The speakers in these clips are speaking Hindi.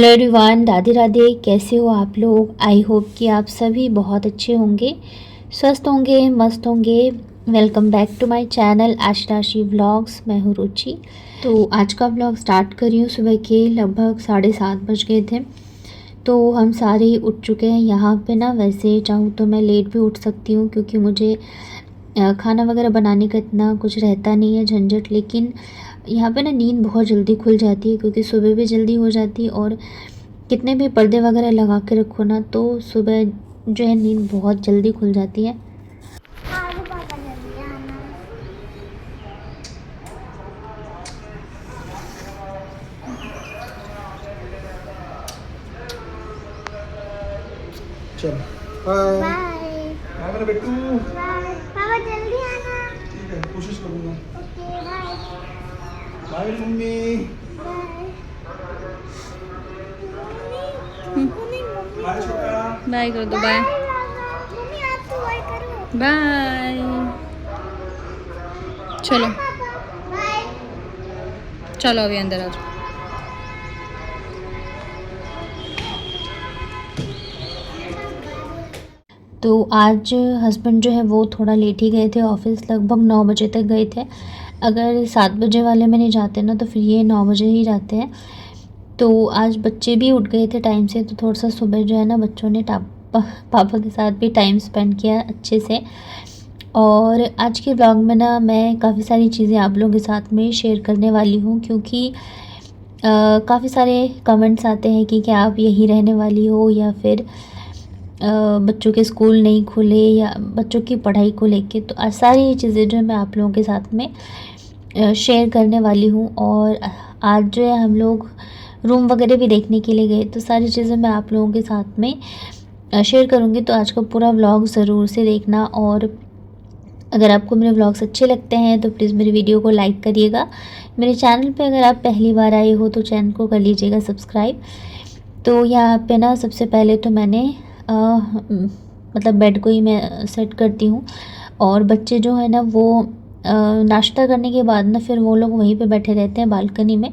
Hello everyone, Radhe Radhe. कैसे हो आप लोग? आई होप कि आप सभी बहुत अच्छे होंगे, स्वस्थ होंगे, मस्त होंगे। Welcome back to my channel Ashrashi vlogs. मैं हूँ रुचि। तो आज का व्लॉग स्टार्ट कर रही हूँ। सुबह के लगभग 7:30 बज गए थे, तो हम सारे ही उठ चुके हैं यहाँ पे ना। वैसे चाहूँ तो मैं लेट भी उठ सकती हूँ, क्योंकि मुझे खाना वगैरह बनाने का इतना कुछ रहता नहीं है झंझट। लेकिन यहाँ पे ना नींद बहुत जल्दी खुल जाती है, क्योंकि सुबह भी जल्दी हो जाती है, और कितने भी पर्दे वगैरह लगा के रखो ना, तो सुबह जो है नींद बहुत जल्दी खुल जाती है। चलो बाय बाय मेरा बेटू। पापा जल्दी आना। ठीक है, कोशिश करूँगा। Okay bye. बाय मेरी मम्मी। बाय छोटा। बाय कर दो। बाय मम्मी आप तो बाय करो। बाय। चलो बाय। चलो अभी अंदर आ जाओ। तो आज हस्बैंड जो है वो थोड़ा लेट ही गए थे ऑफिस। लगभग 9 बजे तक गए थे। अगर 7 बजे वाले में नहीं जाते ना, तो फिर ये 9 बजे ही जाते हैं। तो आज बच्चे भी उठ गए थे टाइम से, तो थोड़ा सा सुबह जो है ना बच्चों ने पापा के साथ भी टाइम स्पेंड किया अच्छे से। और आज के ब्लॉग में ना मैं काफ़ी सारी चीज़ें आप लोगों के साथ में शेयर करने वाली हूँ, क्योंकि काफ़ी सारे कमेंट्स आते हैं कि क्या आप यहीं रहने वाली हो, या फिर बच्चों के स्कूल नहीं खुले, या बच्चों की पढ़ाई को लेके। तो आज सारी चीज़ें जो है मैं आप लोगों के साथ में शेयर करने वाली हूँ। और आज जो है हम लोग रूम वगैरह भी देखने के लिए गए, तो सारी चीज़ें मैं आप लोगों के साथ में शेयर करूँगी। तो आज का पूरा व्लॉग ज़रूर से देखना। और अगर आपको मेरे व्लॉग्स अच्छे लगते हैं तो प्लीज़ मेरी वीडियो को लाइक करिएगा। मेरे चैनल पे अगर आप पहली बार आए हो तो चैनल को कर लीजिएगा सब्सक्राइब। तो यहाँ पे ना सबसे पहले तो मैंने मतलब बेड को ही मैं सेट करती हूँ, और बच्चे जो है ना वो नाश्ता करने के बाद ना फिर वो लोग वहीं पे बैठे रहते हैं बालकनी में,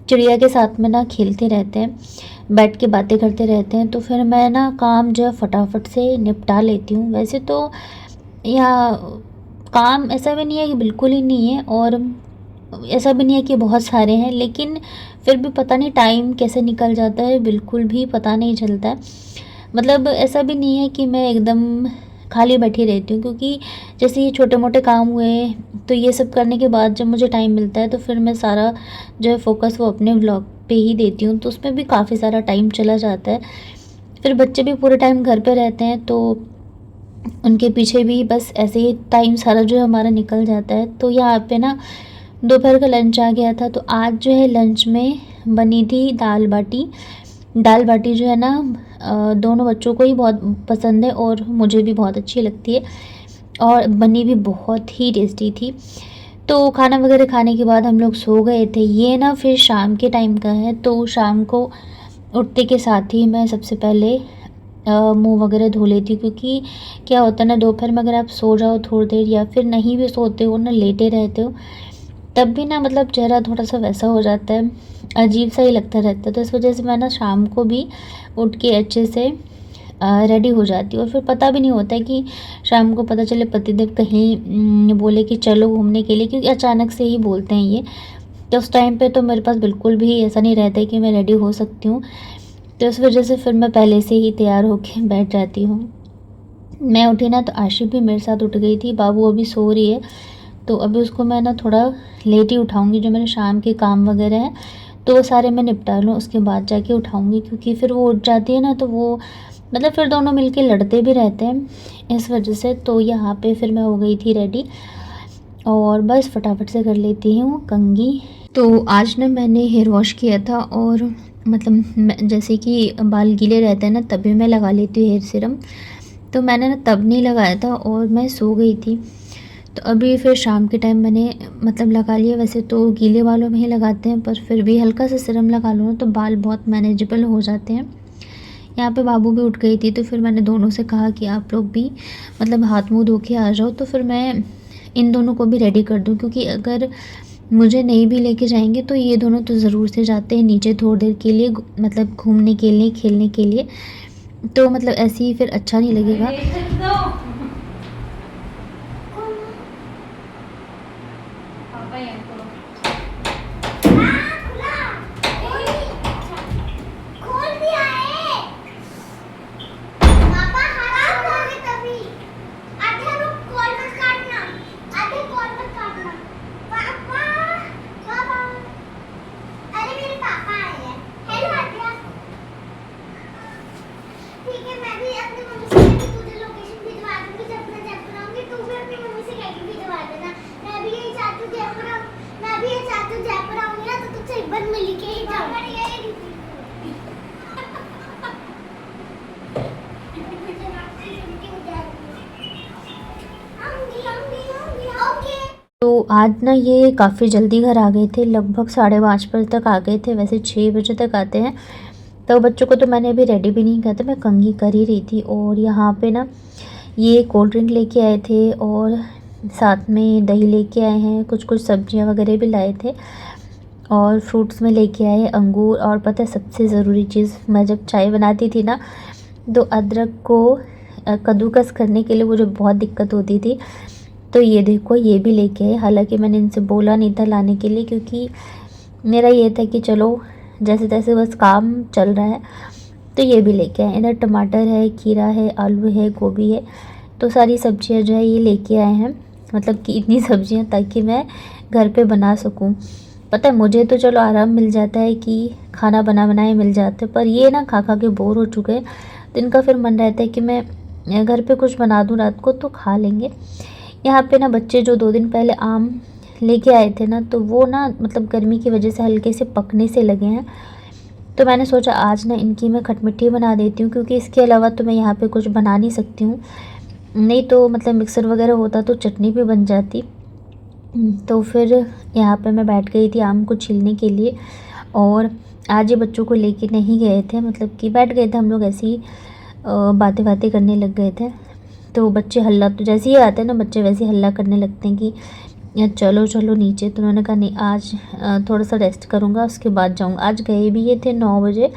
चिड़िया के साथ में ना खेलते रहते हैं, बैठ के बातें करते रहते हैं। तो फिर मैं ना काम जो है फटाफट से निपटा लेती हूँ। वैसे तो यहाँ काम ऐसा भी नहीं है कि बिल्कुल ही नहीं है, और ऐसा भी नहीं है कि बहुत सारे हैं, लेकिन फिर भी पता नहीं टाइम कैसे निकल जाता है, बिल्कुल भी पता नहीं चलता है। मतलब ऐसा भी नहीं है कि मैं एकदम खाली बैठी रहती हूँ, क्योंकि जैसे ये छोटे मोटे काम हुए, तो ये सब करने के बाद जब मुझे टाइम मिलता है तो फिर मैं सारा जो है फोकस वो अपने व्लॉग पे ही देती हूँ। तो उसमें भी काफ़ी सारा टाइम चला जाता है। फिर बच्चे भी पूरे टाइम घर पे रहते हैं, तो उनके पीछे भी बस ऐसे ही टाइम सारा जो है हमारा निकल जाता है। तो यहाँ पे ना दोपहर का लंच आ गया था। तो आज जो है लंच में बनी थी दाल बाटी। दाल बाटी जो है ना दोनों बच्चों को ही बहुत पसंद है, और मुझे भी बहुत अच्छी लगती है, और बनी भी बहुत ही टेस्टी थी। तो खाना वगैरह खाने के बाद हम लोग सो गए थे। ये ना फिर शाम के टाइम का है, तो शाम को उठते के साथ ही मैं सबसे पहले मुँह वगैरह धो लेती हूँ, क्योंकि क्या होता है ना, दोपहर में अगर आप सो जाओ थोड़ी देर, या फिर नहीं भी सोते हो ना, लेटे रहते हो, तब भी ना मतलब चेहरा थोड़ा सा वैसा हो जाता है, अजीब सा ही लगता रहता है। तो इस वजह से मैं ना शाम को भी उठ के अच्छे से रेडी हो जाती हूँ। और फिर पता भी नहीं होता है कि शाम को पता चले पतिदेव कहीं बोले कि चलो घूमने के लिए, क्योंकि अचानक से ही बोलते हैं ये। तो उस टाइम पे तो मेरे पास बिल्कुल भी ऐसा नहीं रहता है कि मैं रेडी हो सकती हूँ। तो इस वजह से फिर मैं पहले से ही तैयार होके बैठ जाती हूँ। मैं उठी ना तो आशी भी मेरे साथ उठ गई थी। बाबू अभी सो रही है, तो अभी उसको मैं ना थोड़ा लेट ही उठाऊँगी। जो मेरे शाम के काम वगैरह हैं तो वो सारे मैं निपटा लूँ, उसके बाद जाके उठाऊँगी, क्योंकि फिर वो उठ जाती है ना, तो वो मतलब फिर दोनों मिलके लड़ते भी रहते हैं इस वजह से। तो यहाँ पे फिर मैं हो गई थी रेडी, और बस फटाफट से कर लेती हूँ कंघी। तो आज ना मैंने हेयर वॉश किया था, और मतलब जैसे कि बाल गीले रहते हैं ना, तभी मैं लगा लेती हूँ हेयर सीरम। तो मैंने ना तब नहीं लगाया था, और मैं सो गई थी। तो अभी फिर शाम के टाइम मैंने मतलब लगा लिया। वैसे तो गीले बालों में ही लगाते हैं, पर फिर भी हल्का सा सीरम लगा लो ना तो बाल बहुत मैनेजेबल हो जाते हैं। यहाँ पे बाबू भी उठ गई थी, तो फिर मैंने दोनों से कहा कि आप लोग भी मतलब हाथ मुँह धो के आ जाओ। तो फिर मैं इन दोनों को भी रेडी कर दूँ, क्योंकि अगर मुझे नहीं भी लेके जाएंगे तो ये दोनों तो ज़रूर से जाते हैं नीचे थोड़ी देर के लिए, मतलब घूमने के लिए, खेलने के लिए। तो मतलब ऐसे ही फिर अच्छा नहीं लगेगा। खोल दिया है पापा, हरा खोले तभी। आधे रुक, कॉल मत काटना, आधे कॉल मत काटना। पापा पापा, अरे मेरे पापा आए हैं। हेलो आद्या। ठीक है, मैं भी अपनी मम्मी से कहकर तुझे लोकेशन भिजवा दूंगी। जब मैं जयपुर आऊंगी तू भी अपनी मम्मी से कहकर भिजवा देना। मैं भी यही चाहती हूँ जयपुर आऊं, मैं भी यही चाहती हूँ जयपुर आऊंगी ना तो तुझसे एक बार मिल के ही जाऊंगी। तो आज ना ये काफ़ी जल्दी घर आ गए थे, लगभग 5:30 बजे तक आ गए थे। वैसे 6 बजे तक आते हैं। तो बच्चों को तो मैंने अभी रेडी भी नहीं किया था, मैं कंघी कर ही रही थी। और यहाँ पे ना ये कोल्ड ड्रिंक लेके आए थे और साथ में दही लेके आए हैं, कुछ कुछ सब्जियाँ वगैरह भी लाए थे और फ्रूट्स में लेके आए अंगूर। और पता है सबसे ज़रूरी चीज़, मैं जब चाय बनाती थी ना तो अदरक को कद्दूकस करने के लिए मुझे बहुत दिक्कत होती थी। तो ये देखो ये भी लेके आए। हालांकि मैंने इनसे बोला नहीं था लाने के लिए, क्योंकि मेरा ये था कि चलो जैसे तैसे बस काम चल रहा है। तो ये भी लेके आए। इधर टमाटर है, खीरा है, आलू है, गोभी है। तो सारी सब्जियां जो है ये लेके आए हैं, मतलब कि इतनी सब्जियां ताकि मैं घर पे बना सकूं। पता है मुझे तो चलो आराम मिल जाता है कि खाना बना बनाए मिल जाते, पर ये ना खा खा के बोर हो चुके हैं। तो इनका फिर मन रहता है कि मैं घर पे कुछ बना दूं रात को तो खा लेंगे। यहाँ पे ना बच्चे जो 2 दिन पहले आम लेके आए थे ना, तो वो ना मतलब गर्मी की वजह से हल्के से पकने से लगे हैं। तो मैंने सोचा आज ना इनकी मैं खटमिट्ठी बना देती हूँ, क्योंकि इसके अलावा तो मैं यहाँ पे कुछ बना नहीं सकती हूँ। नहीं तो मतलब मिक्सर वगैरह होता तो चटनी भी बन जाती। तो फिर यहाँ पे मैं बैठ गई थी आम को छीलने के लिए। और आज ये बच्चों को लेके नहीं गए थे, मतलब कि बैठ गए थे हम लोग ऐसे ही बातें बातें करने लग गए थे। तो बच्चे हल्ला, तो जैसे ही आते हैं ना बच्चे वैसे ही हल्ला करने लगते हैं कि चलो चलो नीचे। तो उन्होंने कहा नहीं आज थोड़ा सा रेस्ट करूँगा उसके बाद जाऊँगा। आज गए भी ये थे 9 बजे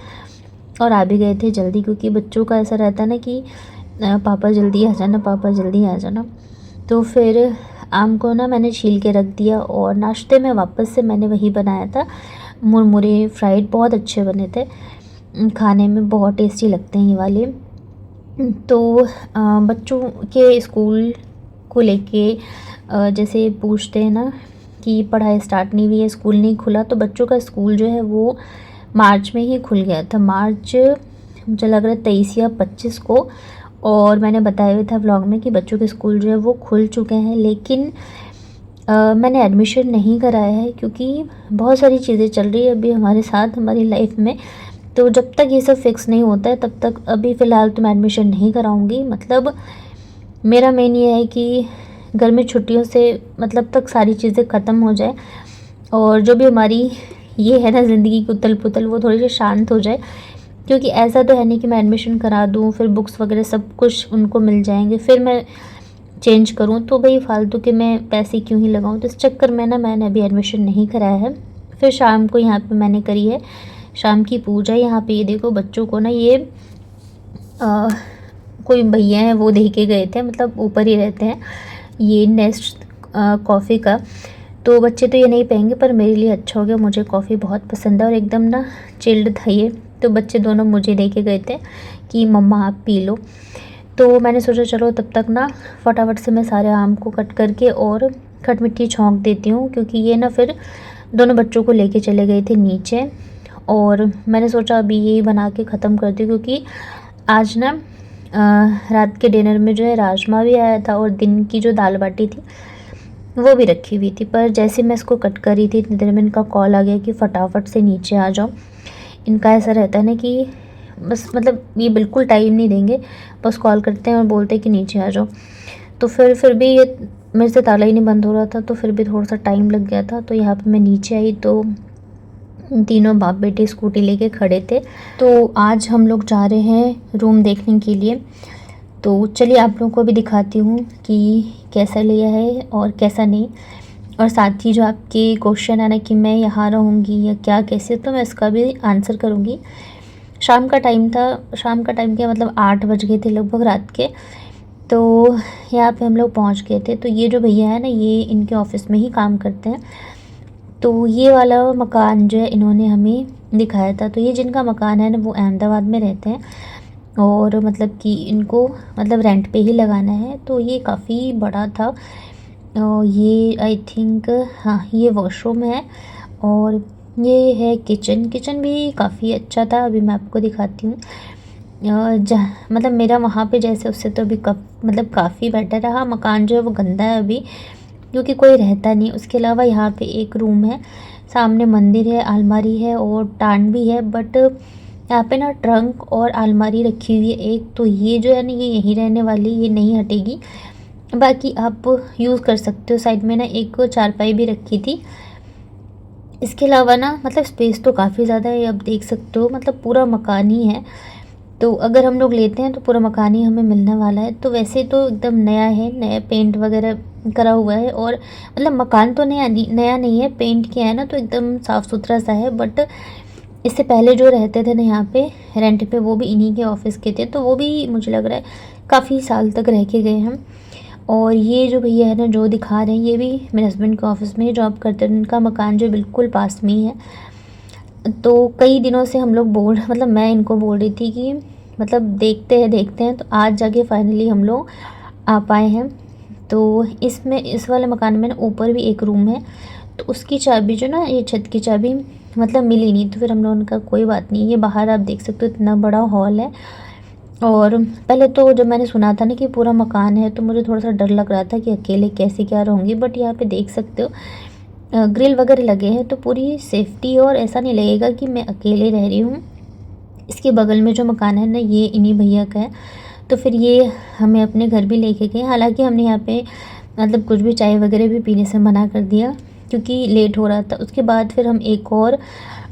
और आ भी गए थे जल्दी, क्योंकि बच्चों का ऐसा रहता है ना कि पापा जल्दी आ जाना, पापा जल्दी आ जाना। तो फिर आम को ना मैंने छील के रख दिया और नाश्ते में वापस से मैंने वही बनाया था, मुरमुरे फ्राइड, बहुत अच्छे बने थे, खाने में बहुत टेस्टी लगते हैं ये वाले। तो बच्चों के स्कूल को लेके जैसे पूछते हैं ना कि पढ़ाई स्टार्ट नहीं हुई है, स्कूल नहीं खुला। तो बच्चों का स्कूल जो है वो मार्च में ही खुल गया था, मार्च मुझे लग रहा है 23 या 25 को। और मैंने बताया हुआ था व्लॉग में कि बच्चों के स्कूल जो है वो खुल चुके हैं, लेकिन मैंने एडमिशन नहीं कराया है, क्योंकि बहुत सारी चीज़ें चल रही है अभी हमारे साथ हमारी लाइफ में। तो जब तक ये सब फिक्स नहीं होता है तब तक अभी फ़िलहाल तो मैं एडमिशन नहीं कराऊंगी। मतलब मेरा मेन ये है कि गर्मी छुट्टियों से मतलब तक सारी चीज़ें ख़त्म हो जाए और जो भी हमारी ये है ना ज़िंदगी की उथल पुथल वो थोड़ी सी शांत हो जाए। क्योंकि ऐसा तो है नहीं कि मैं एडमिशन करा दूँ फिर बुक्स वगैरह सब कुछ उनको मिल जाएंगे फिर मैं चेंज करूँ, तो भाई फालतू के मैं पैसे क्यों ही लगाऊँ। तो इस चक्कर में ना मैंने अभी एडमिशन नहीं कराया है। फिर शाम को यहाँ पे मैंने करी है शाम की पूजा। यहाँ पे ये देखो बच्चों को ना ये कोई भैया हैं वो दे के गए थे, मतलब ऊपर ही रहते हैं, ये नेस्ट कॉफ़ी का। तो बच्चे तो ये नहीं पिएंगे पर मेरे लिए अच्छा हो गया, मुझे कॉफ़ी बहुत पसंद है और एकदम ना चिल्ड था ये। तो बच्चे दोनों मुझे दे के गए थे कि मम्मा आप पी लो। तो मैंने सोचा चलो तब तक ना फटाफट से मैं सारे आम को कट करके और खटमिट्ठी छौंक देती हूँ, क्योंकि ये ना फिर दोनों बच्चों को लेके चले गए थे नीचे। और मैंने सोचा अभी यही बना के ख़त्म कर दूँ, क्योंकि आज ना रात के डिनर में जो है राजमा भी आया था और दिन की जो दाल बाटी थी वो भी रखी हुई थी। पर जैसे मैं इसको कट कर रही थी इतनी देर में इनका कॉल आ गया कि फटाफट से नीचे आ जाओ। इनका ऐसा रहता है ना कि बस मतलब ये बिल्कुल टाइम नहीं देंगे, बस कॉल करते हैं और बोलते हैं कि नीचे आ जाओ। तो फिर भी ये मेरे से ताला ही नहीं बंद हो रहा था, तो फिर भी थोड़ा सा टाइम लग गया था। तो यहाँ पे मैं नीचे आई तो तीनों बाप बेटे स्कूटी लेके खड़े थे। तो आज हम लोग जा रहे हैं रूम देखने के लिए। तो चलिए आप लोगों को भी दिखाती हूँ कि कैसा लिया है और कैसा नहीं। और साथ ही जो आपके क्वेश्चन है ना कि मैं यहाँ रहूँगी या क्या कैसे, तो मैं इसका भी आंसर करूँगी। शाम का टाइम था, शाम का टाइम क्या मतलब 8 बज गए थे लगभग रात के। तो यहाँ पे हम लोग पहुँच गए थे। तो ये जो भैया है ना, ये इनके ऑफिस में ही काम करते हैं। तो ये वाला मकान जो है इन्होंने हमें दिखाया था। तो ये जिनका मकान है ना, वो अहमदाबाद में रहते हैं और मतलब कि इनको मतलब रेंट पे ही लगाना है। तो ये काफ़ी बड़ा था। ये आई थिंक, हाँ, ये वॉशरूम है और ये है किचन। किचन भी काफ़ी अच्छा था, अभी मैं आपको दिखाती हूँ। मतलब मेरा वहाँ पे जैसे उससे तो अभी मतलब काफ़ी बेटर रहा। मकान जो है वो गंदा है अभी, क्योंकि कोई रहता नहीं। उसके अलावा यहाँ पे एक रूम है, सामने मंदिर है, अलमारी है और टांड भी है। बट यहाँ पे ना ट्रंक और अलमारी रखी हुई है एक। तो ये जो है ना, ये यहीं रहने वाली, ये नहीं हटेगी। बाकी आप यूज़ कर सकते हो। साइड में ना एक चारपाई भी रखी थी। इसके अलावा ना मतलब स्पेस तो काफ़ी ज़्यादा है, आप देख सकते हो। मतलब पूरा मकान ही है। तो अगर हम लोग लेते हैं तो पूरा मकान ही हमें मिलने वाला है। तो वैसे तो एकदम नया है, नया पेंट वगैरह करा हुआ है। और मतलब मकान तो नया नहीं है, पेंट किया है ना, तो एकदम साफ़ सुथरा सा है। बट इससे पहले जो रहते थे ना यहाँ पे रेंट पे, वो भी इन्हीं के ऑफिस के थे। तो वो भी मुझे लग रहा है काफ़ी साल तक रह के गए हम। और ये जो भैया है ना जो दिखा रहे हैं, ये भी मेरे हस्बैंड के ऑफिस में ही जॉब करते हैं। उनका मकान जो बिल्कुल पास में ही है। तो कई दिनों से हम लोग मतलब मैं इनको बोल रही थी कि मतलब देखते हैं। तो आज जाके फाइनली हम लोग आ पाए हैं। तो इसमें इस वाले मकान में ना ऊपर भी एक रूम है। तो उसकी चाबी जो ना, ये छत की चाबी मतलब मिली नहीं। तो फिर हम लोगों ने कहा कोई बात नहीं, ये बाहर आप देख सकते हो, इतना बड़ा हॉल है। और पहले तो जब मैंने सुना था ना कि पूरा मकान है, तो मुझे थोड़ा सा डर लग रहा था कि अकेले कैसे क्या रहूँगी। बट यहाँ पे देख सकते हो ग्रिल वगैरह लगे हैं, तो पूरी सेफ्टी, और ऐसा नहीं लगेगा कि मैं अकेले रह रही हूँ। इसके बगल में जो मकान है ना, ये इन्हीं भैया का है। तो फिर ये हमें अपने घर भी लेके गए। हालांकि हमने यहाँ पे मतलब कुछ भी चाय वगैरह भी पीने से मना कर दिया, क्योंकि लेट हो रहा था। उसके बाद फिर हम एक और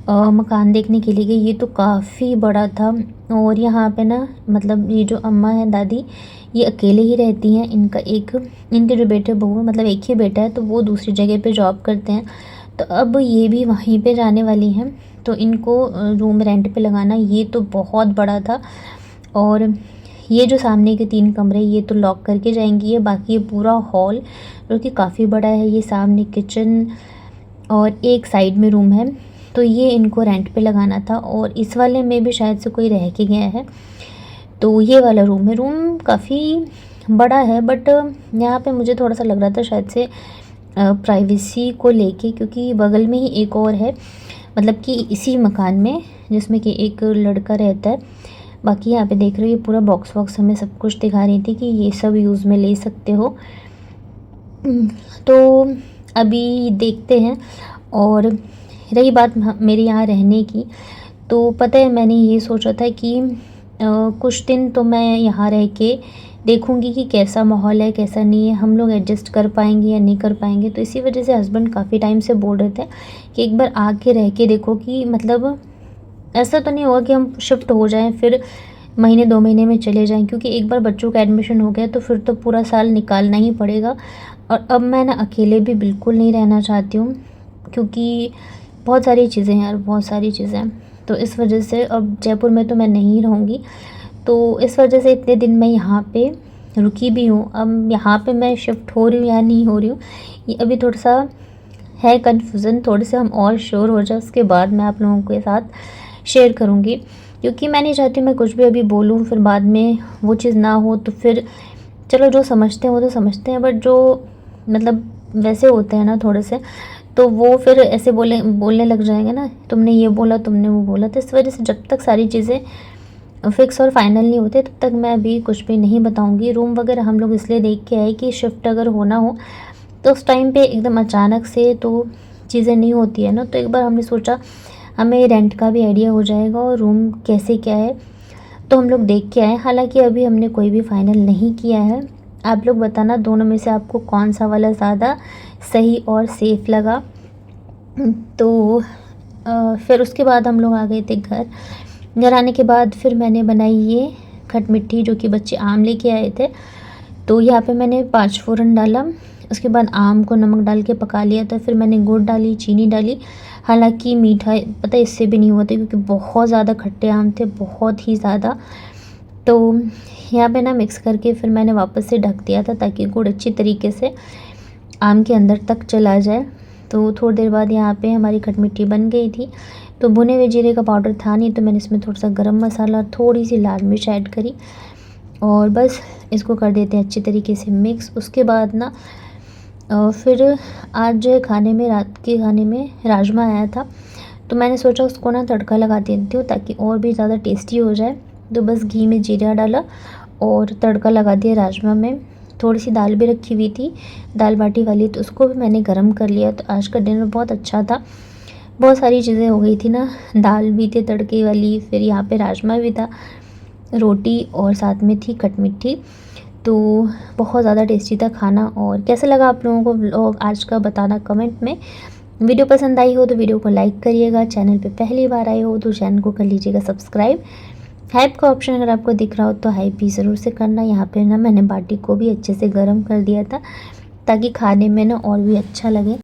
मकान देखने के लिए गए। ये तो काफ़ी बड़ा था। और यहाँ पे ना मतलब ये जो अम्मा है, दादी, ये अकेले ही रहती हैं। इनके जो बेटे बहू है, मतलब एक ही बेटा है, तो वो दूसरी जगह पे जॉब करते हैं। तो अब ये भी वहीं पे जाने वाली हैं। तो इनको रूम रेंट पे लगाना, ये तो बहुत बड़ा था। और ये जो सामने के 3 कमरे, ये तो लॉक करके जाएंगी। ये बाकी ये पूरा हॉल जो कि काफ़ी बड़ा है, ये सामने किचन और एक साइड में रूम है। तो ये इनको रेंट पे लगाना था। और इस वाले में भी शायद से कोई रह के गया है। तो ये वाला रूम है। रूम काफ़ी बड़ा है, बट यहाँ पे मुझे थोड़ा सा लग रहा था शायद से प्राइवेसी को लेके, क्योंकि बगल में ही एक और है, मतलब कि इसी मकान में, जिसमें कि एक लड़का रहता है। बाकी यहाँ पे देख रहे हो, ये पूरा बॉक्स वॉक्स हमें सब कुछ दिखा रही थी कि ये सब यूज़ में ले सकते हो। तो अभी देखते हैं। और रही बात मेरे यहाँ रहने की, तो पता है मैंने ये सोचा था कि कुछ दिन तो मैं यहाँ रह के देखूँगी कि कैसा माहौल है, कैसा नहीं है, हम लोग एडजस्ट कर पाएंगे या नहीं कर पाएंगे। तो इसी वजह से हस्बैंड काफ़ी टाइम से बोल रहे थे कि एक बार आके रह के देखो, कि मतलब ऐसा तो नहीं होगा कि हम शिफ्ट हो जाएं फिर महीने 2 महीने में चले जाएं, क्योंकि एक बार बच्चों का एडमिशन हो गया तो फिर तो पूरा साल निकालना ही पड़ेगा। और अब मैं ना अकेले भी बिल्कुल नहीं रहना चाहती हूँ, क्योंकि बहुत सारी चीज़ें हैं यार, बहुत सारी चीज़ें हैं। तो इस वजह से अब जयपुर में तो मैं नहीं रहूँगी। तो इस वजह से इतने दिन मैं यहाँ पे रुकी भी हूँ। अब यहाँ पे मैं शिफ्ट हो रही हूँ या नहीं हो रही हूँ, ये अभी थोड़ा सा है कन्फ्यूज़न। थोड़े से हम और श्योर हो जाए, उसके बाद मैं आप लोगों के साथ शेयर करूँगी। क्योंकि मैं नहीं चाहती मैं कुछ भी अभी बोलूँ फिर बाद में वो चीज़ ना हो। तो फिर चलो जो समझते हैं वो तो समझते हैं, बट जो मतलब वैसे होते हैं ना थोड़े से, तो वो फिर ऐसे बोलने लग जाएंगे ना, तुमने ये बोला, तुमने वो बोला। तो इस वजह से जब तक सारी चीज़ें फिक्स और फाइनल नहीं होते, तब तक मैं अभी कुछ भी नहीं बताऊंगी। रूम वगैरह हम लोग इसलिए देख के आए कि शिफ्ट अगर होना हो तो उस टाइम पे एकदम अचानक से तो चीज़ें नहीं होती है ना। तो एक बार हमने सोचा हमें रेंट का भी आइडिया हो जाएगा और रूम कैसे क्या है, तो हम लोग देख के आए। हालांकि अभी हमने कोई भी फाइनल नहीं किया है। आप लोग बताना दोनों में से आपको कौन सा वाला ज़्यादा सही और सेफ़ लगा। तो फिर उसके बाद हम लोग आ गए थे घर आने के बाद फिर मैंने बनाई ये खटमिट्ठी, जो कि बच्चे आम लेके आए थे। तो यहाँ पे मैंने 5 फ़ोरन डाला, उसके बाद आम को नमक डाल के पका लिया था। फिर मैंने गुड़ डाली, चीनी डाली। हालांकि मीठा पता है इससे भी नहीं हुआ था क्योंकि बहुत ज़्यादा खट्टे आम थे, बहुत ही ज़्यादा। तो यहाँ पे ना मिक्स करके फिर मैंने वापस से ढक दिया था ताकि गुड़ अच्छी तरीके से आम के अंदर तक चला जाए। तो थोड़ी देर बाद यहाँ पे हमारी खटमिट्ठी बन गई थी। तो भुने हुए जीरे का पाउडर था नहीं, तो मैंने इसमें थोड़ा सा गरम मसाला, थोड़ी सी लाल मिर्च ऐड करी और बस इसको कर देते हैं अच्छी तरीके से मिक्स। उसके बाद ना फिर आज जो है खाने में, रात के खाने में राजमा आया था, तो मैंने सोचा उसको ना तड़का लगा देती हूँ ताकि और भी ज़्यादा टेस्टी हो जाए। तो बस घी में जीरा डाला और तड़का लगा दिया राजमा में। थोड़ी सी दाल भी रखी हुई थी, दाल बाटी वाली, तो उसको भी मैंने गरम कर लिया। तो आज का डिनर बहुत अच्छा था, बहुत सारी चीज़ें हो गई थी ना, दाल भी थी तड़के वाली, फिर यहाँ पे राजमा भी था, रोटी और साथ में थी खटमिट्ठी। तो बहुत ज़्यादा टेस्टी था खाना। और कैसा लगा आप लोगों को व्लॉग आज का बताना कमेंट में। वीडियो पसंद आई हो तो वीडियो को लाइक करिएगा, चैनल पे पहली बार आए हो तो चैनल को कर लीजिएगा सब्सक्राइब। हाइप का ऑप्शन अगर आपको दिख रहा हो तो हाइप भी ज़रूर से करना। यहाँ पे ना मैंने बाटी को भी अच्छे से गर्म कर दिया था ताकि खाने में ना और भी अच्छा लगे।